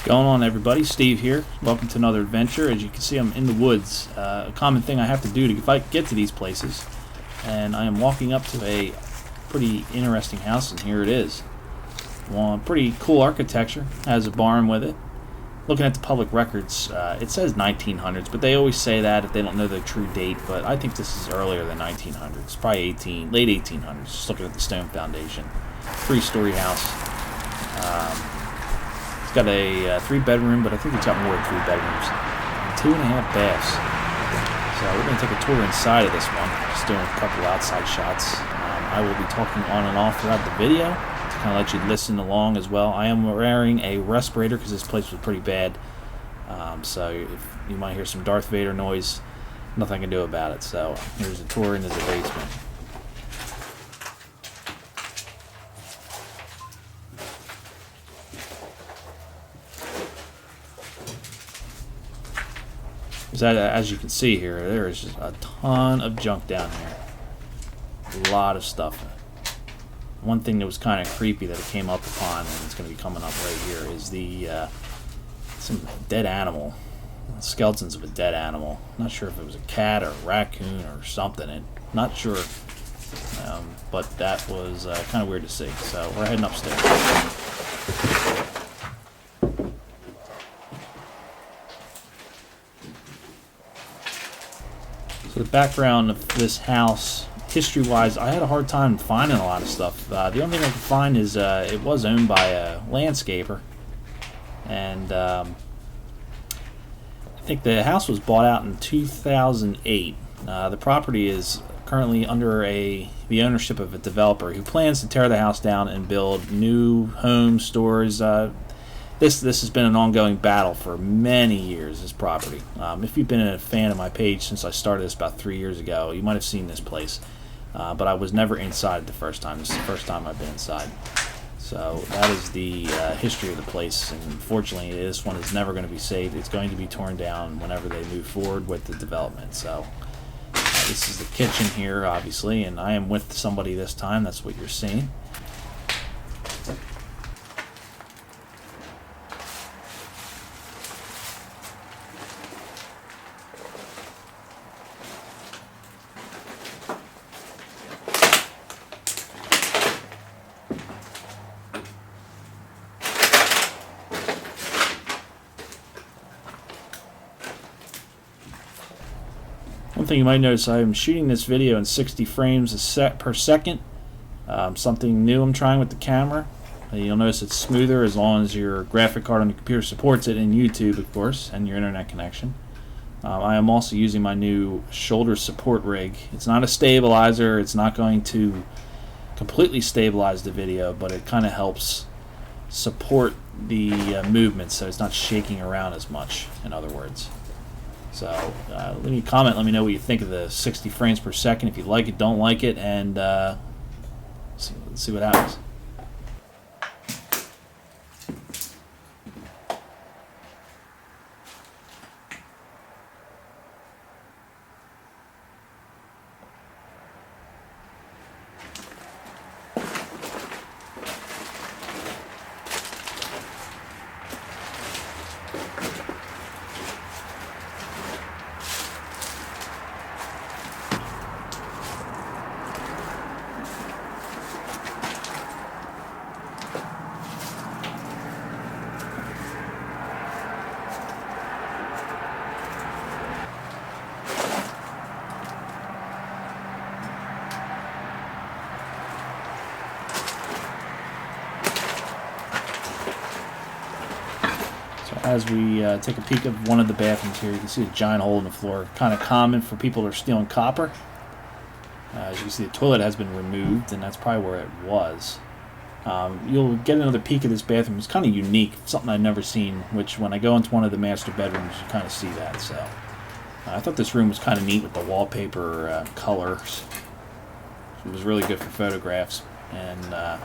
Going on, everybody? Steve here. Welcome to another adventure. As you can see, I'm in the woods. A common thing I have to do to get to these places, and I am walking up to a pretty interesting house, and here it is. Well, pretty cool architecture. Has a barn with it. Looking at the public records, it says 1900s, but they always say that if they don't know the true date. But I think this is earlier than 1900s, probably late 1800s. Just looking at the stone foundation. 3-story house. It's got a 3-bedroom, but I think it's got more than 3 bedrooms. 2.5 baths. So we're going to take a tour inside of this one. Just doing a couple outside shots. I will be talking on and off throughout the video to kind of let you listen along as well. I am wearing a respirator because this place was pretty bad. So if you might hear some Darth Vader noise, nothing I can do about it. So here's a tour into the basement. As you can see here, there is just a ton of junk down here. A lot of stuff. One thing that was kind of creepy that it came up upon, and it's going to be coming up right here, is some dead animal. Skeletons of a dead animal. Not sure if it was a cat or a raccoon or something. Not sure. But that was kind of weird to see. So we're heading upstairs. So the background of this house, history-wise, I had a hard time finding a lot of stuff. The only thing I could find is it was owned by a landscaper, and I think the house was bought out in 2008. The property is currently under the ownership of a developer who plans to tear the house down and build new homes, stores. This has been an ongoing battle for many years, this property. If you've been a fan of my page since I started this about 3 years ago, you might have seen this place. But I was never inside the first time. This is the first time I've been inside. So that is the history of the place. And unfortunately, this one is never going to be saved. It's going to be torn down whenever they move forward with the development. So this is the kitchen here, obviously, and I am with somebody this time. That's what you're seeing. One thing you might notice, I am shooting this video in 60 frames per second. Something new I'm trying with the camera. You'll notice it's smoother as long as your graphic card on your computer supports it, in YouTube, of course, and your internet connection. I am also using my new shoulder support rig. It's not a stabilizer. It's not going to completely stabilize the video, but it kind of helps support the movement so it's not shaking around as much, in other words. So let me know what you think of the 60 frames per second, if you like it, don't like it, and let's see what happens. As we take a peek of one of the bathrooms here, you can see a giant hole in the floor. Kind of common for people that are stealing copper. As you can see, the toilet has been removed, and that's probably where it was. You'll get another peek of this bathroom. It's kind of unique, something I've never seen, which when I go into one of the master bedrooms, you kind of see that. So I thought this room was kind of neat with the wallpaper colors. It was really good for photographs, and thought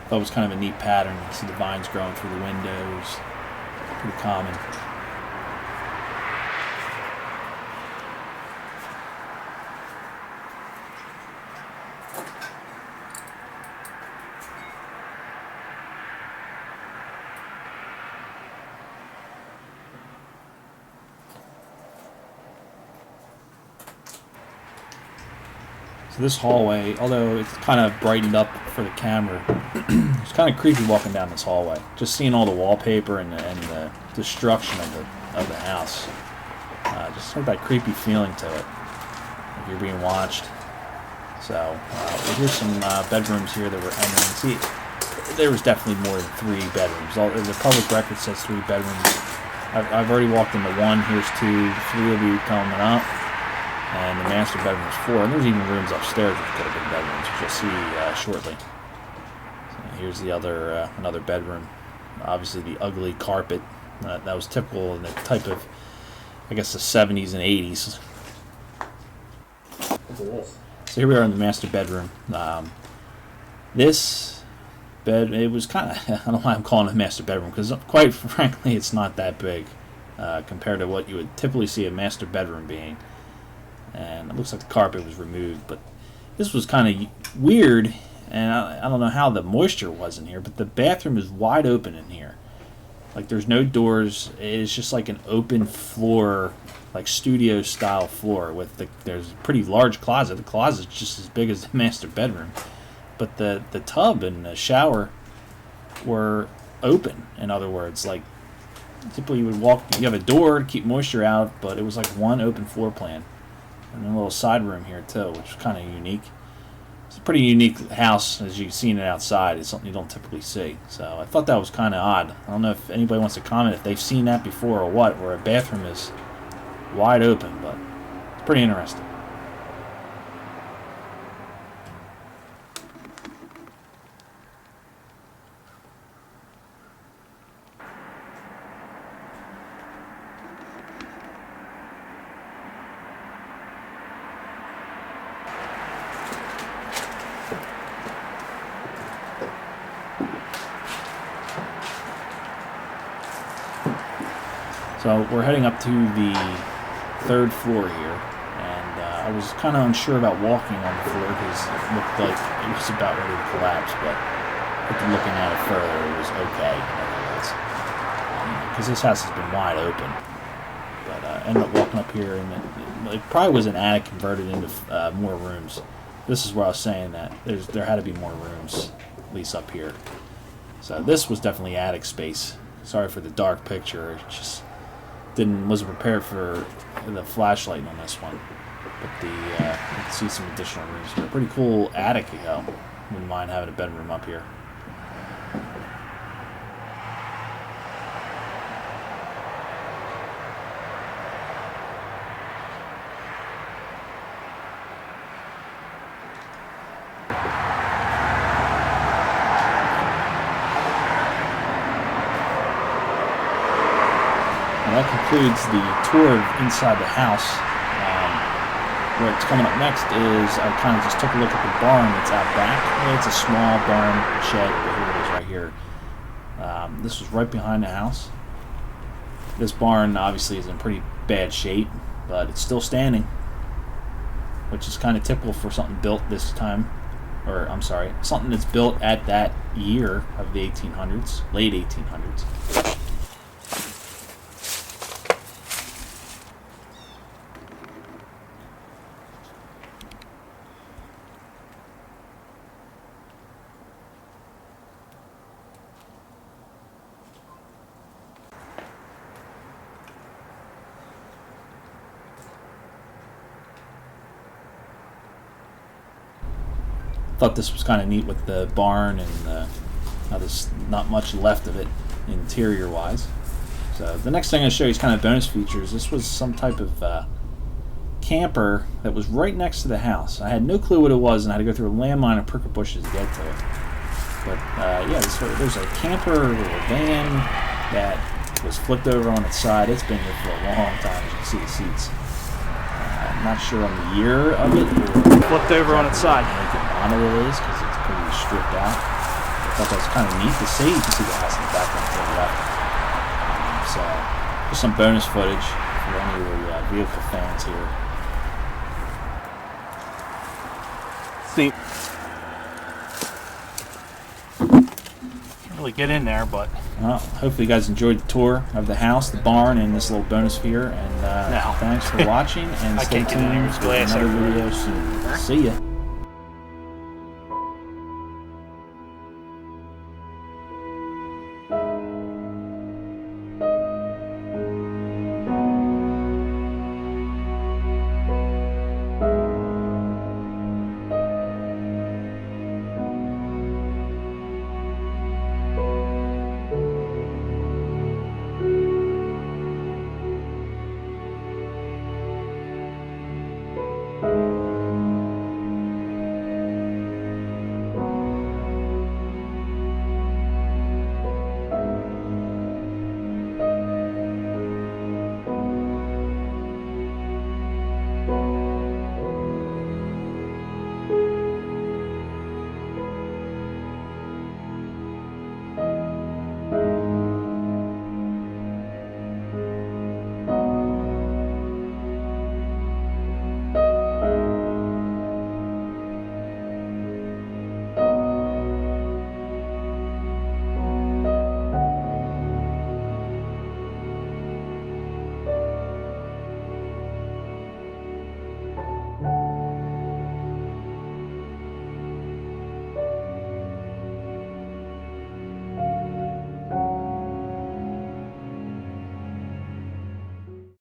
it was kind of a neat pattern. You can see the vines growing through the windows. Pretty common. So this hallway, although it's kind of brightened up for the camera, it's kind of creepy walking down this hallway. Just seeing all the wallpaper and the destruction of the house. Just had that creepy feeling to it. Like you're being watched. So here's some bedrooms here that we're entering. See, there was definitely more than 3 bedrooms. The public record says 3 bedrooms. I've already walked into 1. Here's 2. 3 will be coming up. And the master bedroom is 4. And there's even rooms upstairs which could have been bedrooms, which you'll see shortly. So here's the other another bedroom. Obviously the ugly carpet. That was typical in the type of, I guess, the 70s and 80s. Look at this. So here we are in the master bedroom. This bed, it was kind of, I don't know why I'm calling it a master bedroom, because quite frankly it's not that big compared to what you would typically see a master bedroom being. And it looks like the carpet was removed, but this was kind of weird, and I don't know how the moisture was in here, but the bathroom is wide open in here. Like there's no doors. It's just like an open floor, like studio style floor with there's a pretty large closet. The closet's just as big as the master bedroom, but the tub and the shower were open. In other words, like typically you would walk, you have a door to keep moisture out, but it was like one open floor plan. And a little side room here too, which is kind of unique. It's a pretty unique house, as you've seen it outside. It's something you don't typically see. So I thought that was kind of odd. I don't know if anybody wants to comment if they've seen that before or what, where a bathroom is wide open, but it's pretty interesting. So we're heading up to the 3rd floor here, and I was kind of unsure about walking on the floor because it looked like it was about ready to collapse, but after looking at it further, it was okay. Because this house has been wide open. But I ended up walking up here, and it probably was an attic converted into more rooms. This is where I was saying that there had to be more rooms, at least up here. So this was definitely attic space. Sorry for the dark picture. It just wasn't prepared for the flashlight on this one, but you can see some additional rooms here. Pretty cool attic, though. Wouldn't mind having a bedroom up here. That concludes the tour of inside the house. Where it's coming up next is I kind of just took a look at the barn that's out back. It's a small barn shed, but here it is right here. This was right behind the house. This barn obviously is in pretty bad shape, but it's still standing, which is kind of typical for something built this time. Or, I'm sorry, something that's built at that year of the 1800s, late 1800s. Thought this was kind of neat with the barn and how there's not much left of it interior wise. So the next thing I show you is kind of bonus features. This was some type of camper that was right next to the house. I had no clue what it was, and I had to go through a landmine and prickle bushes to get to it. But yeah, there's a camper or a van that was flipped over on its side. It's been here for a long time, as you can see the seats. I'm not sure on the year of it. Or flipped over on its side. Model it is, because it's pretty stripped out. I thought that was kind of neat to see. You can see the house in the background to the left. So, just some bonus footage for any of the vehicle fans here. See, can't really get in there, but well, hopefully you guys enjoyed the tour of the house, the barn, and this little bonus here. And thanks for watching, and stay tuned for another video soon. See ya.